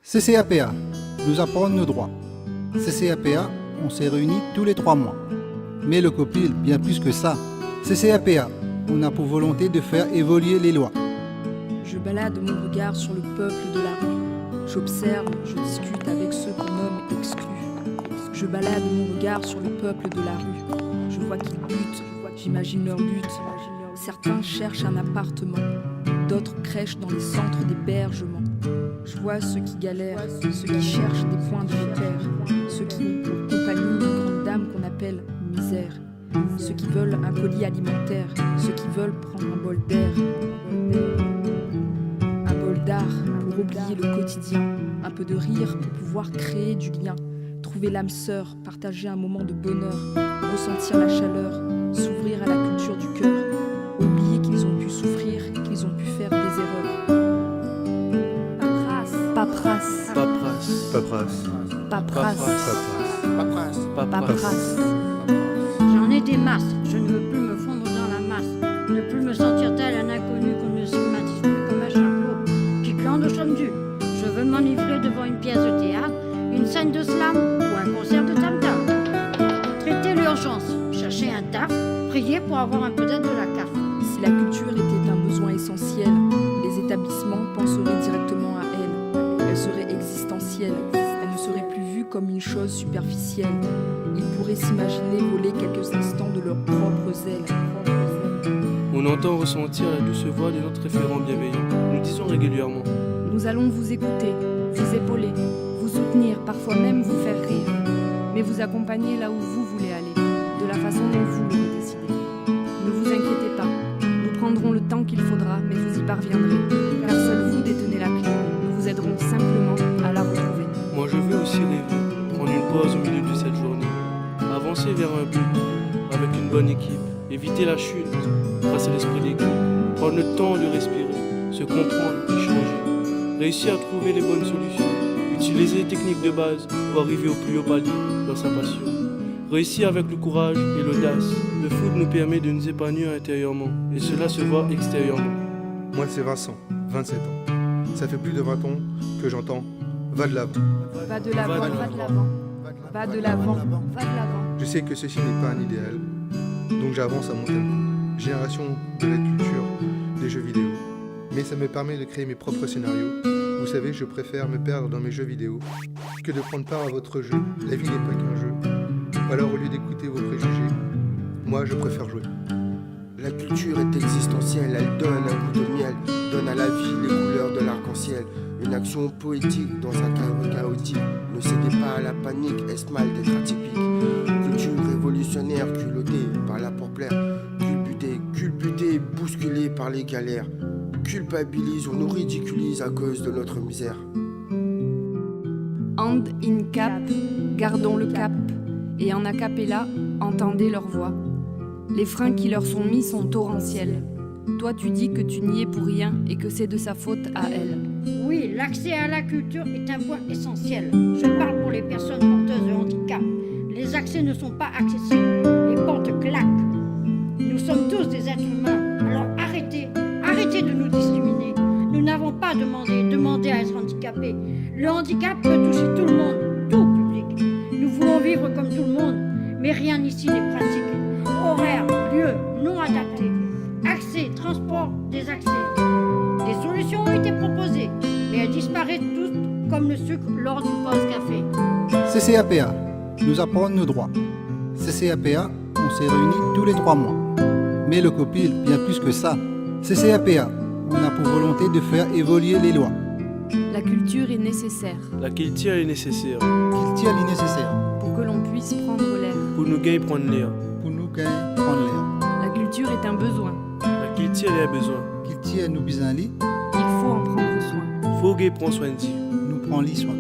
CCAPA, nous apprendre nos droits. CCAPA, on s'est réunis tous les 3 mois. Mais le COPIL, bien plus que ça. CCAPA, on a pour volonté de faire évoluer les lois. Je balade mon regard sur le peuple de la rue. J'observe, je discute avec ceux qu'on nomme exclus. Je balade mon regard sur le peuple de la rue. Je vois qu'ils butent, j'imagine leur but. Certains cherchent un appartement, d'autres crèchent dans les centres d'hébergement. Je vois ceux qui galèrent, ceux qui cherchent des points de repère, ceux qui ont pour compagnie une grande dame qu'on appelle misère, ceux qui veulent un colis alimentaire, ceux qui veulent prendre un bol d'air, un bol d'art pour oublier le quotidien, un peu de rire pour pouvoir créer du lien, trouver l'âme sœur, partager un moment de bonheur, ressentir la chaleur, s'ouvrir à la culture du cœur, oublier qu'ils ont pu souffrir, qu'ils ont pu faire des erreurs. Paperasse. Paperasse. Paperasse. Paperasse. Paperasse. J'en ai des masses, je ne veux plus me fondre dans la masse, ne plus me sentir tel un inconnu qu'on ne stigmatise plus comme un charlot qui clando somme due. Je veux m'enivrer devant une pièce de théâtre, une scène de slam ou un concert de tam-tam. Traiter l'urgence, chercher un taf, prier pour avoir un peu d'aide de la CAF. Si la culture était un besoin essentiel, les établissements penseraient directement à elle. Elle serait existentielle, elle ne serait plus vue comme une chose superficielle. Ils pourraient s'imaginer voler quelques instants de leurs propres ailes. On entend ressentir la douce voix de notre référent bienveillant. Nous disons régulièrement: nous allons vous écouter, vous épauler, vous soutenir, parfois même vous faire rire, mais vous accompagner là où vous voulez aller, de la façon dont vous le décidez. Ne vous inquiétez pas, nous prendrons le temps qu'il faudra, mais vous y parviendrez, car seul vous détenez la clé. Nous vous aiderons simplement à la retrouver. moi je veux aussi rêver, prendre une pause au milieu de cette journée, avancer vers un but, avec une bonne équipe, éviter la chute, grâce à l'esprit d'équipe, prendre le temps de respirer, se comprendre et changer, réussir à trouver les bonnes solutions, utiliser les techniques de base pour arriver au plus haut palier dans sa passion, réussir avec le courage et l'audace. Le foot nous permet de nous épanouir intérieurement, et cela se voit extérieurement. Moi, c'est Vincent, 27 ans. Ça fait plus de 20 ans que j'entends « va de l'avant ». Va de l'avant, va de l'avant, va de l'avant, va de l'avant. Je sais que ceci n'est pas un idéal, donc j'avance à mon tempo. Génération de la culture, des jeux vidéo. Mais ça me permet de créer mes propres scénarios. Vous savez, je préfère me perdre dans mes jeux vidéo que de prendre part à votre jeu. La vie n'est pas qu'un jeu. Alors au lieu d'écouter vos préjugés, moi je préfère jouer. La culture est existentielle, elle donne un goût de miel, donne à la vie les couleurs de l'arc-en-ciel. Une action poétique dans un cadre chaotique. Ne cédez pas à la panique, est-ce mal d'être atypique? Culture révolutionnaire, culottée par la pour plaire, culbutée, bousculée par les galères. Culpabilise, on nous ridiculise à cause de notre misère. Hand in cap, gardons le cap, et en a cappella, entendez leur voix. Les freins qui leur sont mis sont torrentiels. Toi tu dis que tu n'y es pour rien et que c'est de sa faute à elle. Oui, l'accès à la culture est un point essentiel. Je parle pour les personnes porteuses de handicap. Les accès ne sont pas accessibles, les portes claquent. Nous sommes tous des êtres humains, alors arrêtez de nous discriminer. Nous n'avons pas demandé à être handicapés. Le handicap peut toucher tout le monde, tout public. Nous voulons vivre comme tout le monde, mais rien ici n'est pratique. Horaires, lieux non adaptés, accès, transport, des accès. Des solutions ont été proposées, mais elles disparaissent toutes comme le sucre lors d'une pause café. CCAPA, nous apprendre nos droits. CCAPA, on s'est réunis tous les 3 mois. Mais le COPIL, bien plus que ça. CCAPA, on a pour volonté de faire évoluer les lois. La culture est nécessaire La culture est nécessaire Qu'il tire l'innécessaire pour que l'on puisse prendre l'air. pour nous gagner prendre l'air. pour nous gagner prendre l'air. La culture est un besoin. La culture elle a besoin. Qu'il tire nous besoin lit, Il faut en prendre soin. Faut gagner prendre soin de lui. nous prend lit soin.